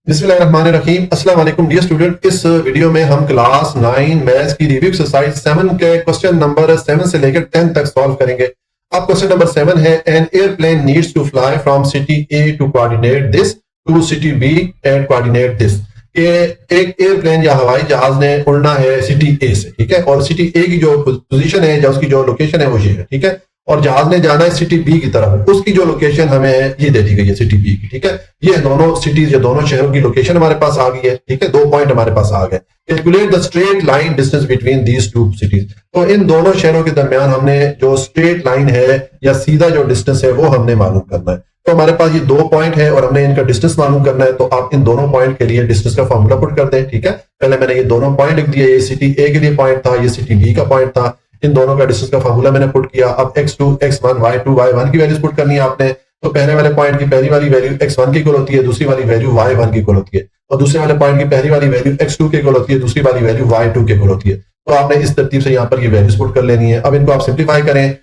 बिस्मिल्लाहिर्रहमानिर्रहीम। अस्सलाम वालेकुम डियर स्टूडेंट। इस वीडियो में हम क्लास 9 मैथ्स की रिव्यू एक्सरसाइज 7 के क्वेश्चन नंबर 7 से लेकर 10 तक सॉल्व करेंगे। अब क्वेश्चन नंबर 7 है, an airplane needs to fly from city A to coordinate this to city B and coordinate this. कि एक एयरप्लेन या हवाई जहाज ने उड़ना है सिटी ए से, ठीक है, और सिटी ए की जो पोजीशन है या उसकी जो लोकेशन है वो ये है, ठीक है, और जहाज ने जाना है सिटी बी की तरफ, उसकी जो लोकेशन हमें ये दे दी गई है सिटी बी की, ठीक है। ये दोनों सिटीज या दोनों शहरों की लोकेशन हमारे पास आ गई है, ठीक है, 2 पॉइंट हमारे पास आ गए। Calculate the straight line distance between these two cities. तो इन दोनों शहरों के दरमियान हमने जो स्ट्रेट लाइन है या सीधा जो डिस्टेंस है वो हमने मालूम करना है। तो हमारे पास ये 2 पॉइंट है और हमने इनका डिस्टेंस मालूम करना है, तो आप इन दोनों पॉइंट के लिए डिस्टेंस का फॉर्मूला पुट कर दें, ठीक है। पहले मैंने ये दोनों पॉइंट लिख दिए, ये सिटी ए के लिए पॉइंट था, ये सिटी बी का पॉइंट था। इन दोनों का डिस्टेंस का फार्मूला मैंने पुट किया। अब x2 x1 y2 y1 की वैल्यूज पुट करनी है आपने। तो पहले वाले पॉइंट की पहली वाली वैल्यू x1 की इक्वल होती है, दूसरी वाली वैल्यू y1 की इक्वल होती है, और दूसरे वाले पॉइंट की पहली वाली वैल्यू x2 की इक्वल होती है, दूसरी वाली वैल्यू y2 की इक्वल होती है। तो आपने इस तरतीब से यहाँ पर ये वैल्यूज पुट कर लेनी है। अब इनको आप सिंप्लीफाई करें,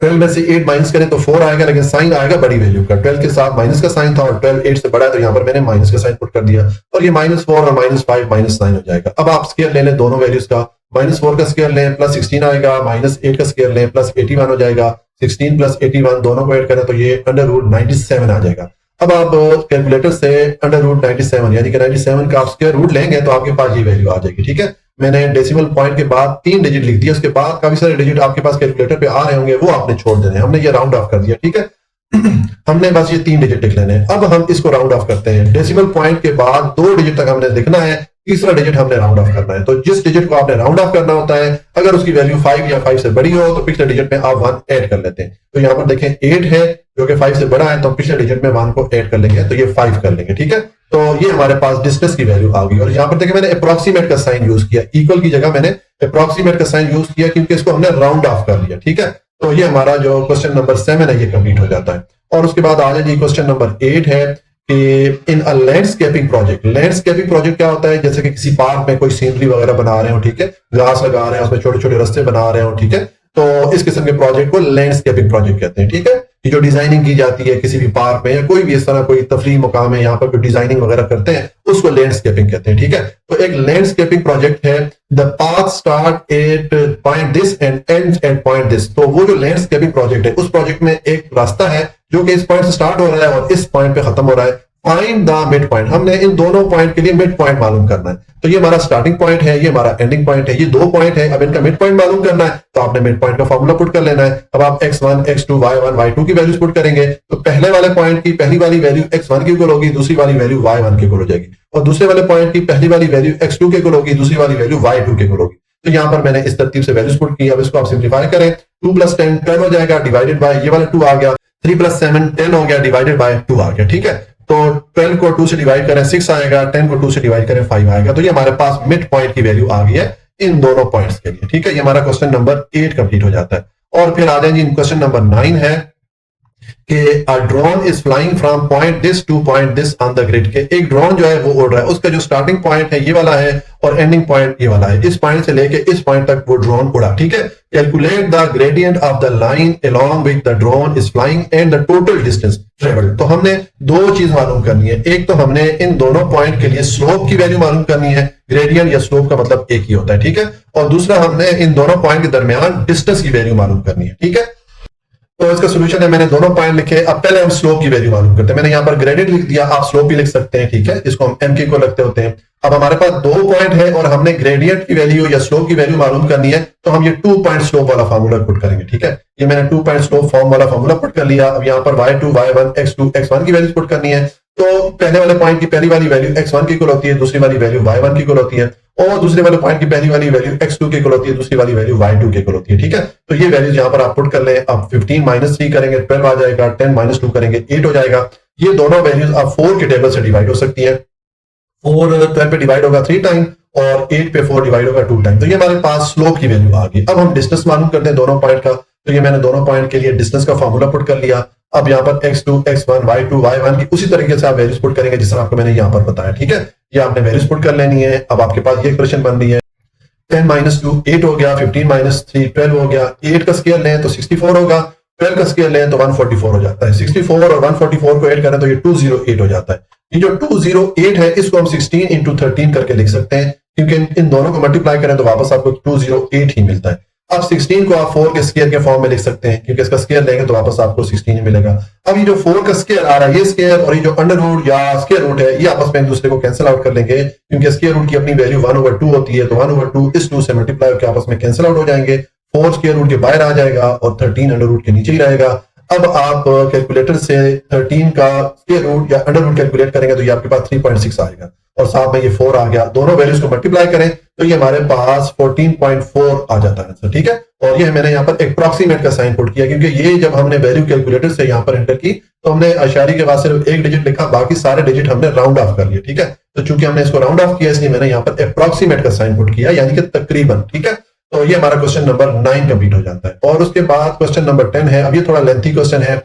12 में से 8 माइनस करें तो 4 आएगा, लेकिन साइन आएगा बड़ी वैल्यू का। 12 के साथ माइनस का साइन था और 12 8 से बड़ा है, तो यहाँ पर मैंने माइनस का साइन पुट कर दिया, और ये -4 और -5 -9 हो जाएगा। अब आप स्केयर ले लें दोनों वैल्यूज का, -4 का स्केयर लें प्लस 16 आएगा, -8 का स्केयर लें प्लस 81 हो जाएगा। 16 प्लस 81 दोनों को ऐड करें तो ये √97 आ जाएगा। अब आप कैलकुलेटर से √97 यानी कि 97 का आप स्क्वायर रूट लेंगे तो आपके पास ये वैल्यू आ जाएगी, ठीक है। मैंने डेसिमल पॉइंट के बाद 3 डिजिट लिख दिया, उसके बाद काफी सारे डिजिट आपके पास कैलकुलेटर पे आ रहे होंगे, वो आपने छोड़ देने हैं। हमने ये राउंड ऑफ कर दिया, ठीक है। हमने बस ये 3 डिजिट लिख लेने हैं। अब हम इसको राउंड ऑफ करते हैं। डेसिमल पॉइंट के बाद 2 डिजिट तक हमने लिखना है, तीसरा डिजिट हमने राउंड ऑफ करना है। तो जिस डिजिट को आपने राउंड ऑफ करना होता है, अगर उसकी वैल्यू 5 या 5 से बड़ी हो तो पिछले डिजिट में आप 1 ऐड कर लेते हैं। तो यहाँ पर देखें 8 है जो कि 5 से बड़ा है, तो पिछले डिजिट में 1 को ऐड कर लेंगे, तो ये 5 कर लेंगे, ठीक है। तो ये हमारे पास डिस्टेंस की वैल्यू आ गई। और यहाँ पर देखिए मैंने अप्रोक्सीमेट का साइन यूज किया, इक्वल की जगह मैंने अप्रोक्सीमेट का साइन यूज किया क्योंकि इसको हमने राउंड ऑफ कर लिया, ठीक है। तो ये हमारा जो क्वेश्चन नंबर 7 है ये कंप्लीट हो जाता है। और उसके बाद आ जाए जी क्वेश्चन नंबर 8 है कि इन अ लैंडस्केपिंग प्रोजेक्ट। लैंडस्केपिंग प्रोजेक्ट क्या होता है? जैसे कि किसी पार्क में कोई सीनरी वगैरह बना रहे हो, ठीक है, घास लगा रहे हैं, उसमें छोटे छोटे रास्ते बना रहे हो, ठीक है, तो इस किस्म के प्रोजेक्ट को लैंडस्केपिंग प्रोजेक्ट कहते हैं, ठीक है। ये जो डिजाइनिंग की जाती है किसी भी पार्क में या कोई भी इस तरह कोई तफरीह मुकाम है, यहाँ पर कोई डिजाइनिंग वगैरह करते हैं, उसको लैंडस्केपिंग कहते हैं, ठीक है। तो एक लैंडस्केपिंग प्रोजेक्ट है, the path start at point this and end at point this. तो वो जो लैंडस्केपिंग प्रोजेक्ट है उस प्रोजेक्ट में एक रास्ता है जो कि इस पॉइंट से स्टार्ट हो रहा है और इस पॉइंट पे खत्म हो रहा है। Find the mid point. हमने इन दोनों पॉइंट के लिए मिड पॉइंट मालूम करना है। तो ये हमारा स्टार्टिंग पॉइंट है, ये हमारा एंडिंग पॉइंट है, ये 2 पॉइंट है। अब इनका मिड पॉइंट मालूम करना है, तो आपने मिड पॉइंट का फॉर्मूला पुट कर लेना है। अब आप x1 x2 y1 y2 की वैल्यूज पुट करेंगे, तो पहले वाले पॉइंट की पहली वाली वैल्यू x1 की इक्वल होगी, दूसरी वाली वैल्यू y1 की इक्वल हो जाएगी, और दूसरे वाले पॉइंट की पहली वाली वैल्यू x2 की इक्वल होगी, दूसरी वाली वैल्यू y2 की इक्वल होगी। तो यहाँ पर मैंने इस तरतीब से वैल्यूज पुट की। अब इसको आप सिंप्लीफाई करें, 2 + 10 10 हो जाएगा, डिवाइडेड बाय ये वाला 2 आ गया, 3 + 7 10 हो गया, डिवाइडेड बाय 2 आ गया, ठीक है। तो 12 को 2 से डिवाइड करें 6 आएगा, 10 को 2 से डिवाइड करें 5 आएगा। तो ये हमारे पास मिड पॉइंट की वैल्यू आ गई है इन दोनों पॉइंट्स के लिए, ठीक है। ये हमारा क्वेश्चन नंबर 8 कंप्लीट हो जाता है। और फिर आ जाए जी क्वेश्चन नंबर 9 है कि a drone is flying from point this two point this on the grid. के एक ड्रोन जो है वो उड़ रहा है, उसका जो स्टार्टिंग पॉइंट है ये वाला है और एंडिंग पॉइंट ये वाला है। इस पॉइंट से लेके इस पॉइंट तक वो ड्रोन उड़ा, ठीक है। Calculate the gradient of the line along with the drone is flying and the total distance travelled. तो हमने 2 चीज मालूम करनी है। एक तो हमने इन दोनों पॉइंट के लिए स्लोप की वैल्यू मालूम करनी है, ग्रेडियंट या स्लोप का मतलब एक ही होता है, ठीक है। और दूसरा हमने इन दोनों पॉइंट के दरमियान डिस्टेंस की वैल्यू मालूम करनी है, ठीक है। तो इसका सोल्यूशन है, मैंने दोनों पॉइंट लिखे। अब पहले हम स्लोप की वैल्यू मालूम करते हैं। मैंने यहाँ पर ग्रेडियंट लिख दिया, आप स्लोप भी लिख सकते हैं, ठीक है, इसको हम एम के को लगते होते हैं। अब हमारे पास 2 पॉइंट है और हमने ग्रेडियंट की वैल्यू या स्लोप की वैल्यू मालूम करनी है, तो हम ये 2 पॉइंट स्लोप वाला फार्मूला पुट करेंगे, ठीक है। ये मैंने 2 पॉइंट स्लोप फॉर्म वाला फार्मूला पुट कर लिया। अब यहाँ पर y2 y1 x2 x1 की वैल्यू पुट करनी है। तो पहले वाले पॉइंट की पहली वाली वैल्यू x1 की इक्वल होती है, दूसरी वाली वैल्यू y1 की इक्वल होती है, और दूसरे वाले पॉइंट की पहली वाली वैल्यू x2 की इक्वल होती है, दूसरी वाली वैल्यू y2 की इक्वल होती है, ठीक है। तो ये वैल्यूज यहाँ पर आप पुट कर लें। अब 15 - 3 करेंगे 12 आ जाएगा, 10 - 2 करेंगे 8 हो जाएगा। ये दोनों वैल्यूज अब 4 के टेबल से डिवाइड हो सकती है। 4 12 पे डिवाइड होगा 3 टाइम और 8 पे 4 डिवाइड होगा 2 टाइम। तो ये हमारे पास स्लोप की वैल्यू आ गई। अब हम डिस्टेंस मालूम करते हैं दोनों पॉइंट का। तो ये मैंने दोनों पॉइंट के लिए डिस्टेंस का फॉर्मूला पुट कर लिया। अब यहाँ पर x2 x1 y2 y1 की उसी तरीके से आप वैल्यूज पुट करेंगे जिस तरह आपको मैंने यहाँ पर बताया, ठीक है। ये आपने वैल्यूज पुट कर लेनी है। अब आपके पास ये एक्सप्रेशन बन रही है, 10 - 2 8 हो गया, 15 - 3 12 हो गया, 8 का स्केयर लें तो 64 होगा, 12 का स्केयर लें तो 144 हो जाता है। 64 और 144 को ऐड करें तो ये 208 हो जाता है। ये जो 208 है इसको हम 16 इंटू 13 करके लिख सकते हैं, क्योंकि इन दोनों को मल्टीप्लाई करें तो वापस आपको 208 ही मिलता है। अब 16 को आप 4 के स्क्वायर के फॉर्म में लिख सकते हैं, क्योंकि इसका स्क्वायर लेंगे तो वापस आपको 16 ही मिलेगा। अब ये जो 4 का स्क्वायर आ रहा है, ये स्क्वायर और ये जो अंडर रूट या स्क्वायर रूट है, ये आपस में एक दूसरे को कैंसिल आउट कर लेंगे, क्योंकि स्क्वायर रूट की अपनी वैल्यू 1/2 होती है, तो 1/2 इस 2 से मल्टीप्लाई होकर आपस में कैंसिल आउट हो जाएंगे। 4 स्क्वायर रूट के बाहर आ जाएगा और 13 अंडर रूट के नीचे ही रहेगा। अब आप कैलकुलेटर से 13 का स्क्वायर रूट या अंडर रूट कैलकुलेट करेंगे तो ये आपके पास 3.6 आएगा और साथ में ये 4 आ गया। दोनों वैल्यूज को मल्टीप्लाई करें तो ये हमारे पास 14.4 आ जाता है आंसर, ठीक है। और ये मैंने यहाँ पर अप्रॉक्सीमेट का साइन पुट किया, क्योंकि ये जब हमने वैल्यू कैलकुलेटर से यहाँ पर एंटर की तो हमने अशारी के बाद सिर्फ एक डिजिट लिखा, बाकी सारे डिजिट हमने राउंड ऑफ कर लिए, ठीक है। तो चूंकि हमने इसको राउंड ऑफ किया इसलिए मैंने यहाँ पर अप्रॉक्सीमेट का साइन पुट किया, यानी कि तकरीबन, ठीक है। तो ये हमारा क्वेश्चन नंबर 9 कंप्लीट हो जाता है। और उसके बाद क्वेश्चन नंबर 10 है। अब ये थोड़ा लेंथी क्वेश्चन है।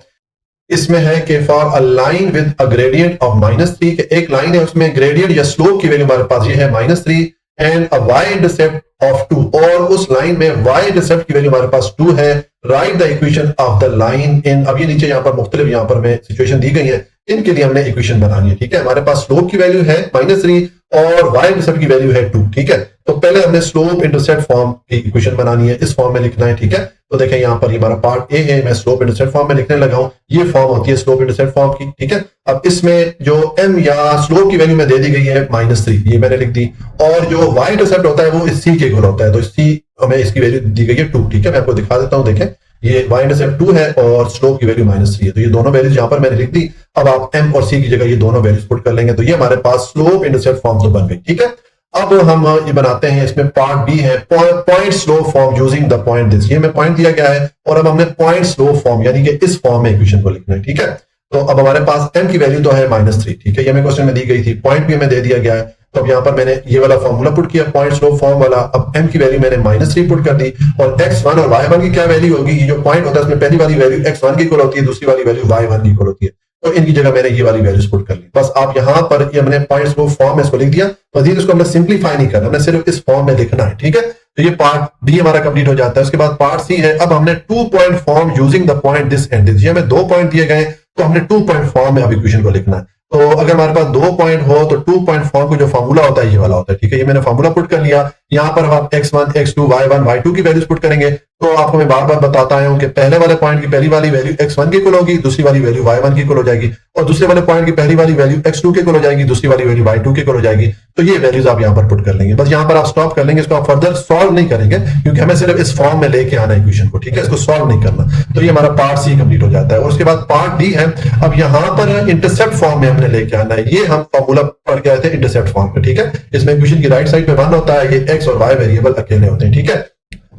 इसमें है कि for a line with a gradient of -3, के एक लाइन है उसमें ग्रेडियंट या स्लोप की वैल्यू हमारे पास ये है -3 and a y intercept of 2, और उस लाइन में y इंटरसेप्ट की वैल्यू हमारे पास 2 है। Right the equation of the line in, अब ये नीचे यहाँ पर मुख्तलिफ यहाँ पर में सिचुएशन दी गई है, इनके लिए हमने इक्वेशन बनानी है, ठीक है। हमारे पास स्लोप की वैल्यू है -3 और y इंटरसेप्ट की वैल्यू है 2, ठीक है। तो पहले हमने स्लोप इंटरसेप्ट फॉर्म की इक्वेशन बनानी है, इस फॉर्म में लिखना है, ठीक है। तो देखें यहाँ पर हमारा पार्ट ए है, मैं स्लोप इंटरसेप्ट फॉर्म में लिखने लगा हूं। ये फॉर्म होती है स्लोप इंटरसेप्ट फॉर्म की, ठीक है। अब इसमें जो m या स्लोप की वैल्यू में दे दी गई है -3, ये मैंने लिख दी, और जो y इंटरसेप्ट होता है वो इस c के इक्वल होता है, तो c हमें इसकी वैल्यू दी गई है 2, ठीक है। मैं आपको दिखा देता हूं, देखें ये y इंटरसेप्ट 2 है और स्लोप की वैल्यू -3 है, तो ये दोनों वैल्यूज यहाँ पर मैंने लिख दी। अब आप m और c की जगह ये दोनों वैल्यूज पुट कर लेंगे तो ये हमारे पास स्लोप इंटरसेप्ट फॉर्म तो बन गई, ठीक है। अब हम ये बनाते हैं, इसमें पार्ट बी है point slope form using the point this, ये में पॉइंट दिया गया है और अब हमने पॉइंट स्लोप फॉर्म यानी कि इस फॉर्म में इक्वेशन को लिखना है, ठीक है। तो अब हमारे पास m की वैल्यू तो है -3, ठीक है, ये हमें क्वेश्चन में दी गई थी, पॉइंट भी हमें दे दिया गया है। तो अब यहाँ पर मैंने ये वाला फॉर्मूला पुट किया पॉइंट स्लोप फॉर्म वाला। अब m की वैल्यू मैंने -3 पुट कर दी, और x1 और y1 की क्या वैल्यू होगी, ये जो पॉइंट होता है उसमें पहली वाली वैल्यू x1 की इक्वल होती है, दूसरी वाली वैल्यू y1 की इक्वल होती है, तो इनकी जगह मैंने ये वाली वैल्यूज पुट कर ली। बस आप यहाँ पर ये हमने पॉइंट स्लोप फॉर्म में इसको लिख दिया, मजीद इसको हमने सिंपलीफाई नहीं करना, हमने सिर्फ इस फॉर्म में लिखना है, ठीक है। तो ये पार्ट बी हमारा कंप्लीट हो जाता है। उसके बाद पार्ट सी है। अब हमने 2 point form using the point this and this, ये हमें 2 पॉइंट दिए गए तो हमने 2 पॉइंट फॉर्म में अब इक्वेशन को लिखना है। तो अगर हमारे पास 2 पॉइंट हो तो 2 पॉइंट फॉर्म को जो फॉर्मूला होता है ये वाला होता है, ठीक है। ये मैंने फॉर्मूला पुट कर लिया। यहाँ पर आप x1 x2 y1 y2 की वैल्यूज पुट करेंगे। तो आपको मैं बार बार बताता आया हूं कि पहले वाले पॉइंट की पहली वाली वैल्यू x1 की इक्वल होगी, दूसरी वाली वैल्यू y1 की इक्वल हो जाएगी, और दूसरे वाले पॉइंट की पहली वाली वैल्यू x2 की इक्वल हो जाएगी, दूसरी वाली वैल्यू y2 की इक्वल हो जाएगी। तो ये वैल्यूज आप यहाँ पर पुट कर लेंगे। बस यहाँ पर आप स्टॉप कर लेंगे, इसको आप फर्दर सॉल्व नहीं करेंगे क्योंकि हमें सिर्फ इस फॉर्म में लेके आना है इक्वेशन को, ठीक है, इसको सॉल्व नहीं करना। तो ये हमारा पार्ट सी कंप्लीट हो जाता है। और उसके बाद पार्ट डी है। अब यहाँ पर इंटरसेप्ट फॉर्म में हमने लेके आना है, ये हम फॉर्मूला पढ़ के आए थे इंटरसेप्ट फॉर्म में, ठीक है। इसमें इक्वेशन की राइट साइड पे 1 होता है, ये x और y वेरिएबल अकेले होते हैं, ठीक है।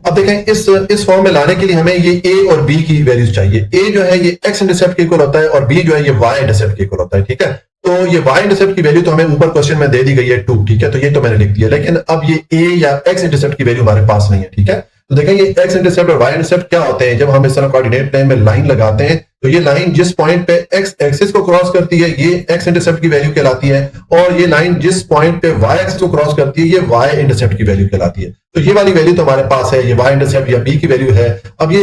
अब देखें इस फॉर्म में लाने के लिए हमें ये a और b की वैल्यूज चाहिए। a जो है ये x इंटरसेप्ट के इक्वल होता है और b जो है ये y इंटरसेप्ट के इक्वल होता है, ठीक है। तो ये y इंटरसेप्ट की वैल्यू तो हमें ऊपर क्वेश्चन में दे दी गई है 2, ठीक है, तो ये तो मैंने लिख दिया। लेकिन अब ये a या x इंटरसेप्ट की वैल्यू हमारे पास नहीं है, ठीक है। तो देखें ये x इंटरसेप्ट और y इंटरसेप्ट क्या होते हैं। जब हम इस तरह कोऑर्डिनेट प्लेन में लाइन लगाते हैं तो ये लाइन जिस पॉइंट पे x एक्सिस को क्रॉस करती है ये x इंटरसेप्ट की वैल्यू कहलाती है, और ये लाइन जिस पॉइंट पे y एक्सिस को क्रॉस करती है ये y इंटरसेप्ट की वैल्यू कहलाती है। तो ये वाली वैल्यू तो हमारे पास है, ये y इंटरसेप्ट या b की वैल्यू है। अब ये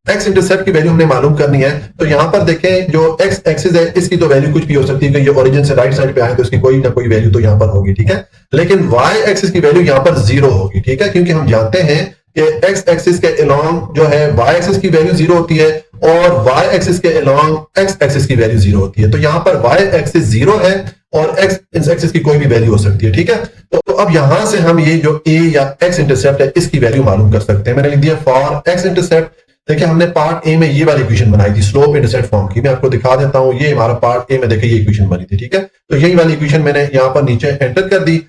x इंटरसेप्ट की वैल्यू हमने मालूम करनी है। तो यहाँ पर देखें जो x एक्सिस है इसकी तो वैल्यू कुछ भी हो सकती है, ये ओरिजिन से राइट साइड पे आए तो इसकी कोई ना कोई वैल्यू तो यहाँ पर होगी, ठीक है। लेकिन y एक्सिस की वैल्यू यहाँ पर 0 होगी, ठीक है, क्योंकि हम जानते हैं कि x एक्सिस के अलोंग जो है y एक्सिस की वैल्यू 0 होती है और y एक्सिस के अलोंग x एक्सिस की वैल्यू 0 होती है। तो यहाँ पर y एक्सिस 0 है और x एक्सिस की कोई भी वैल्यू हो सकती है, ठीक है। तो अब यहां से हम ये जो a या x इंटरसेप्ट है इसकी वैल्यू मालूम कर सकते हैं। मैंने लिख दिया फॉर x इंटरसेप्ट। देखिए हमने पार्ट ए में ये वाली इक्वेशन बनाई थी स्लोप इंटरसेप्ट फॉर्म की, मैं आपको दिखा देता हूं। ये हमारा पार्ट ए में देखिए ये इक्वेशन बनी थी, ठीक है। तो यही वाली इक्वेशन मैंने यहाँ पर नीचे एंटर कर दी।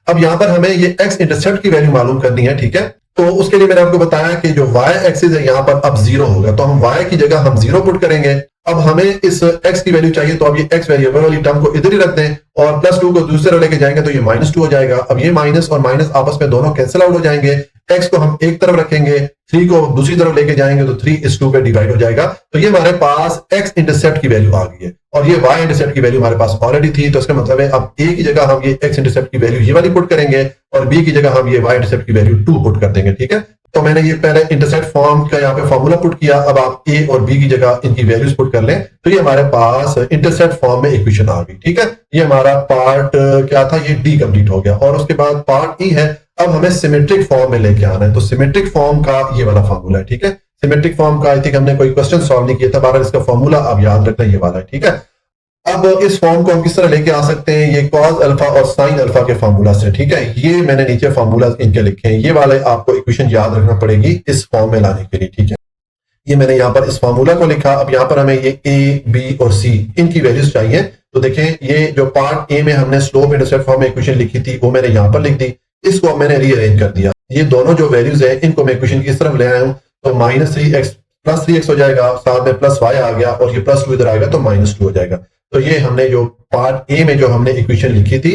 अब यहाँ पर हमें ये x इंटरसेप्ट की वैल्यू मालूम करनी है, ठीक है। तो उसके लिए मैंने आपको बताया कि जो y एक्सिस है यहाँ पर अब 0 होगा, तो हम y की जगह हम 0 पुट करेंगे। अब हमें इस x की वैल्यू चाहिए, तो अब ये x वेरिएबल वाली टर्म को इधर ही रख दें और +2 को दूसरे लेके जाएंगे तो ये -2 हो जाएगा। अब ये माइनस और माइनस आपस में दोनों कैंसिल आउट हो जाएंगे। x को हम एक तरफ रखेंगे, 3 को दूसरी तरफ लेके जाएंगे तो 3:2 पे डिवाइड हो जाएगा। तो ये हमारे पास x इंटरसेप्ट की वैल्यू आ गई है और ये y इंटरसेप्ट की वैल्यू हमारे पास ऑलरेडी थी। तो इसका मतलब है अब a की जगह हम ये x इंटरसेप्ट की वैल्यू ये वाली पुट करेंगे और b की जगह हम ये y इंटरसेप्ट की वैल्यू 2 पुट कर देंगे। ठीक है, तो मैंने ये पहले इंटरसेप्ट फॉर्म का यहाँ पे फॉर्मूला पुट किया। अब आप a और b की जगह इनकी वैल्यूज पुट कर लें तो ये हमारे पास इंटरसेप्ट फॉर्म में इक्वेशन आ गई। ठीक है, ये हमारा पार्ट क्या था, ये डी कंप्लीट हो गया। और उसके बाद पार्ट ई है, अब हमें सिमेट्रिक फॉर्म में लेके आना है। तो सिमेट्रिक फॉर्म का ये वाला फॉर्मूला है। ठीक है, सिमेट्रिक फॉर्म का आई थिंक हमने कोई क्वेश्चन सॉल्व नहीं किया था, बारह इसका फॉर्मूला अब याद रखना ये वाला है। ठीक है, अब इस फॉर्म को हम किस तरह लेके आ सकते हैं, ये कॉस अल्फा और साइन अल्फा के फार्मूला से। ठीक है, ये मैंने नीचे फार्मूला इनके लिखे हैं, ये वाले आपको इक्वेशन याद रखना पड़ेगी इस फॉर्म में लाने के लिए। ठीक है, ये मैंने यहाँ पर इस फार्मूला को लिखा। अब यहाँ पर हमें ये ए, बी और सी इनकी वैल्यूज चाहिए। तो देखें, ये जो पार्ट ए में हमने स्लोप इंटरसेप्ट फॉर्म में इक्वेशन लिखी थी वो मैंने यहाँ पर लिख दी, इसको मैंने रीअरेंज कर दिया। ये दोनों जो वैल्यूज है इनको मैं इक्वेशन की इस तरफ ले आया हूँ। तो -3x + 3x हो जाएगा, साथ में +y आ गया और ये +2 इधर आएगा तो -2 हो जाएगा। तो ये हमने जो पार्ट ए में जो हमने इक्वेशन लिखी थी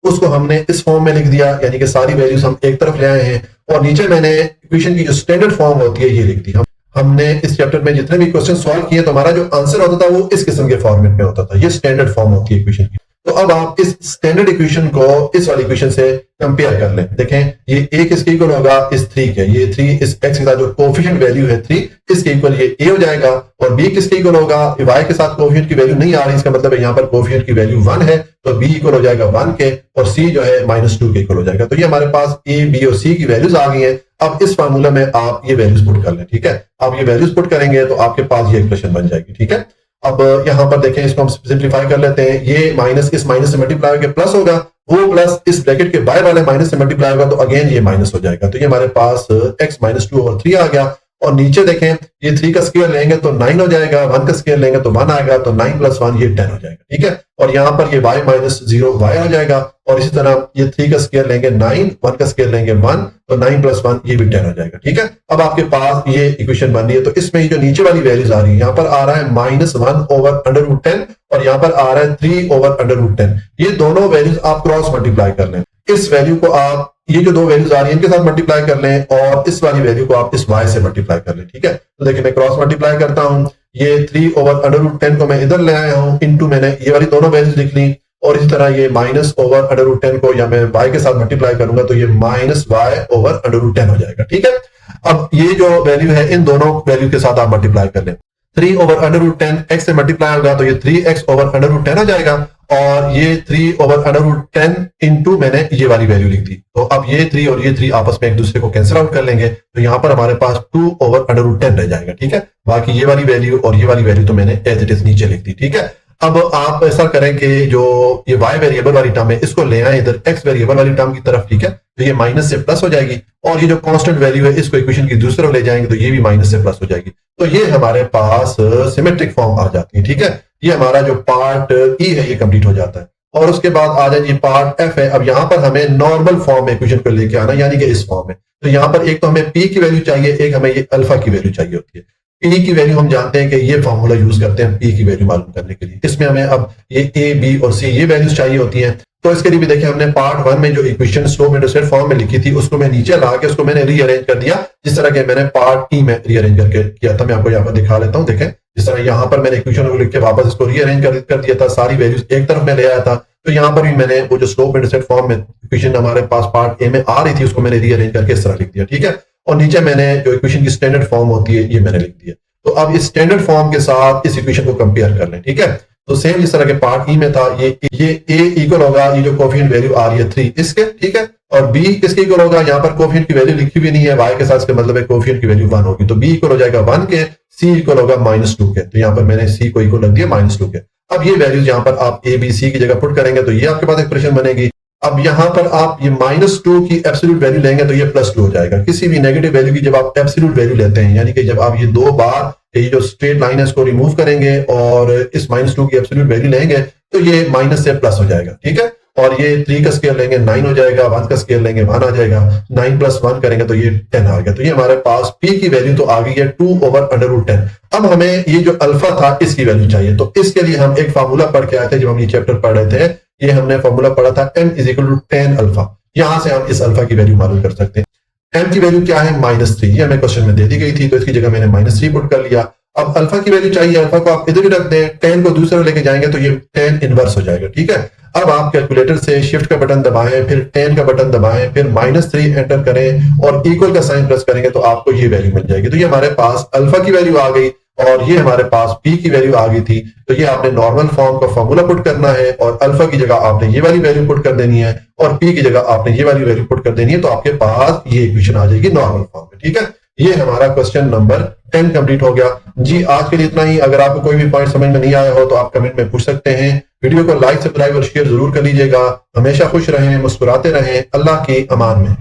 उसको हमने इस फॉर्म में लिख दिया, यानी कि सारी वैल्यूज हम एक तरफ ले आए हैं। और नीचे मैंने इक्वेशन की जो स्टैंडर्ड फॉर्म होती है ये लिख दी। हमने इस चैप्टर में जितने भी क्वेश्चन सॉल्व किए तो हमारा जो आंसर होता था वो इस किस्म के फॉर्मेट में होता था। ये स्टैंडर्ड फॉर्म होती है इक्वेशन की। तो अब आप इस स्टैंडर्ड इक्वेशन को इस वाली इक्वेशन से कंपेयर कर लें। देखें, ये a किसके इक्वल होगा, इस 3 के। ये 3 इस x के साथ जो कोएफिशिएंट वैल्यू है 3 इसके इक्वल ये a हो जाएगा। और b किसके इक्वल होगा, y के साथ कोएफिशिएंट की वैल्यू नहीं आ रही, इसका मतलब है यहाँ पर कोएफिशिएंट की वैल्यू 1 है तो b इक्वल हो जाएगा 1 के और c जो है -2 के इक्वल हो जाएगा। तो ये हमारे पास a, b और c की वैल्यूज आ गई है। अब इस फार्मूला में आप ये वैल्यूज पुट कर लें। ठीक है, आप ये वैल्यूज पुट करेंगे तो आपके पास ये इक्वेशन बन जाएगी। ठीक है, अब यहां पर देखें, इसको हम सिंपलीफाई कर लेते हैं। ये माइनस इस माइनस से मल्टीप्लाई होकर प्लस होगा, वो प्लस इस ब्रैकेट के बाहर वाले माइनस से मल्टीप्लाई होगा तो अगेन ये माइनस हो जाएगा। तो ये हमारे पास x -2/3 आ गया। और नीचे देखें, ये 3 का स्क्वायर लेंगे तो 9 हो जाएगा, 1 का स्क्वायर लेंगे तो 1 आएगा, तो 9 + 1 ये 10 हो जाएगा। ठीक है, और यहाँ पर ये y -0 y हो जाएगा। और इसी तरह ये 3 का स्क्वायर लेंगे 9, 1 का स्क्वायर लेंगे 1, तो 9 + 1 ये भी 10 हो जाएगा। ठीक है, अब आपके पास ये इक्वेशन बन रही है। तो इसमें ये जो नीचे वाली वैल्यूज आ रही है, यहाँ पर आ रहा है -1/√10 और यहाँ पर आ रहा है 3/√10। ये दोनों वैल्यूज आप क्रॉस मल्टीप्लाई कर लें। इस वैल्यू को आप, ये जो दो वैल्यूज आ रही है इनके साथ मल्टीप्लाई कर लें और इस वाली वैल्यू को आप इस y से मल्टीप्लाई कर लें। ठीक है, तो देखिए मैं क्रॉस मल्टीप्लाई करता हूं। ये 3/√10 को मैं इधर ले आया हूं, इनटू मैंने ये वाली दोनों वैल्यूज लिख ली। और इसी तरह ये -/√10 को या मैं y के साथ मल्टीप्लाई करूंगा तो ये -y/√10 हो जाएगा। ठीक है, अब ये जो वैल्यू है इन दोनों वैल्यू के साथ आप मल्टीप्लाई कर लें। 3/√10 x से मल्टीप्लाई होगा तो ये 3x/√10 हो जाएगा। और ये 3/√10 इंटू मैंने ये वाली वैल्यू लिख दी। तो अब ये 3 और ये 3 आपस में एक दूसरे को कैंसिल आउट कर लेंगे तो यहाँ पर हमारे पास 2/√10 रह जाएगा। ठीक है, बाकी ये वाली वैल्यू और ये वाली वैल्यू तो मैंने एज इट इज नीचे लिख दी। ठीक है, अब आप ऐसा करें कि जो ये y वेरिएबल वाली टर्म है इसको ले आए इधर x वेरिएबल वाली टर्म की तरफ। ठीक है, तो ये माइनस से प्लस हो जाएगी और ये जो कांस्टेंट वैल्यू है इसको इक्वेशन की दूसरी तरफ ले जाएंगे तो ये भी माइनस से प्लस हो जाएगी। तो ये हमारे पास सिमेट्रिक फॉर्म आ जाती है। ठीक है, ये हमारा जो पार्ट ई है ये कंप्लीट हो जाता है। और उसके बाद आ जाए ये पार्ट एफ है। अब यहाँ पर हमें नॉर्मल फॉर्म में इक्वेशन को लेके आना, यानी कि इस फॉर्म में। तो यहाँ पर एक तो हमें पी की वैल्यू चाहिए, एक हमें ये अल्फा की वैल्यू चाहिए होती है। पी की वैल्यू हम जानते हैं कि ये फॉर्मूला यूज करते हैं पी की वैल्यू मालूम करने के लिए। इसमें हमें अब ये ए, बी और सी ये वैल्यूज चाहिए होती हैं। तो इसके लिए भी देखिए, हमने पार्ट 1 में जो इक्वेशन स्लोप इंटरसेप्ट फॉर्म में लिखी थी उसको मैं नीचे ला के उसको मैंने रीअरेंज कर दिया, जिस तरह के मैंने पार्ट ई में रीअरेंज करके किया था। मैं आपको यहाँ पर दिखा लेता हूँ। देखें, जिस तरह यहाँ पर मैंने इक्वेशन को लिख के वापस इसको रीअरेंज कर दिया था, सारी वैल्यूज एक तरफ में ले आया था। तो यहाँ पर भी मैंने वो जो स्लोप इंटरसेप्ट फॉर्म में इक्वेशन हमारे पास पार्ट ए में आ रही थी उसको मैंने रीअरेंज करके इस तरह लिख दिया। ठीक है, और नीचे मैंने जो इक्वेशन की स्टैंडर्ड फॉर्म होती है ये मैंने लिख दिया। तो अब इस स्टैंडर्ड फॉर्म के साथ इस इक्वेशन को कंपेयर कर लें। ठीक है, तो सेम जिस तरह के पार्ट ई में था, ये ए इक्वल होगा, ये जो कोएफिशिएंट वैल्यू आ रही है 3 इसके। ठीक है, और बी किसके इक्वल होगा, यहाँ पर कोएफिशिएंट की वैल्यू लिखी हुई नहीं है, y के साथ इसका मतलब है कोएफिशिएंट की वैल्यू 1 होगी। तो b इक्वल हो जाएगा 1 के, c इक्वल होगा -2 के। तो यहाँ पर मैंने c को इक्वल रख दिया -2 के। अब ये वैल्यूज यहाँ पर आप a, b, c की जगह पुट करेंगे तो ये आपके पास एक्सप्रेशन बनेगी। अब यहाँ पर आप ये -2 की एब्सोल्यूट वैल्यू लेंगे तो ये +2 हो जाएगा। किसी भी नेगेटिव वैल्यू की जब आप एब्सोल्यूट वैल्यू लेते हैं, यानी कि जब आप ये दो बार ये जो स्ट्रेट लाइन है इसको रिमूव करेंगे और इस -2 की एब्सोल्यूट वैल्यू लेंगे तो ये माइनस से प्लस हो जाएगा। ठीक है, और ये 3 का स्केयर लेंगे 9 हो जाएगा, 1 का स्केयर लेंगे 1 आ जाएगा, 9 + 1 करेंगे तो ये 10 आ गया। तो ये हमारे पास p की वैल्यू तो आ गई है 2/√10। अब हमें ये जो अल्फा था इसकी वैल्यू चाहिए। तो इसके लिए हम एक फार्मूला पढ़ के आए थे जब हम ये चैप्टर पढ़ रहे थे। ये हमने फार्मूला पढ़ा था m = 10 अल्फा। यहां से हम इस अल्फा की वैल्यू मालूम कर सकते हैं। m की वैल्यू क्या है -3, ये हमें क्वेश्चन में दे दी गई थी, तो इसकी जगह मैंने -3 पुट कर लिया। अब अल्फा की वैल्यू चाहिए, अल्फा को आप इधर ही रख दें, tan को दूसरा लेके जाएंगे तो ये tan इनवर्स हो जाएगा, ठीक है। अब आप कैलकुलेटर से शिफ्ट का बटन दबाएं, फिर tan का बटन दबाएं, फिर -3 एंटर करें और इक्वल का साइन प्रेस करेंगे तो आपको ये वैल्यू मिल जाएगी। तो ये हमारे पास अल्फा की वैल्यू आ गई और ये हमारे पास p की वैल्यू आ गई थी। तो ये आपने नॉर्मल फॉर्म का फॉर्मूला पुट करना है और अल्फा की जगह आपने ये वाली वैल्यू पुट कर देनी है और p की जगह आपने ये वाली वैल्यू पुट कर देनी है, तो आपके पास ये इक्वेशन आ जाएगी नॉर्मल फॉर्म में, ठीक है। ये हमारा क्वेश्चन नंबर 10 कंप्लीट हो गया जी। आज के लिए इतना ही। अगर आपको कोई भी पॉइंट समझ में नहीं आया हो तो आप कमेंट में पूछ सकते हैं। वीडियो को लाइक, सब्सक्राइब और शेयर जरूर कर लीजिएगा। हमेशा खुश रहें, मुस्कुराते रहें। अल्लाह की अमान में।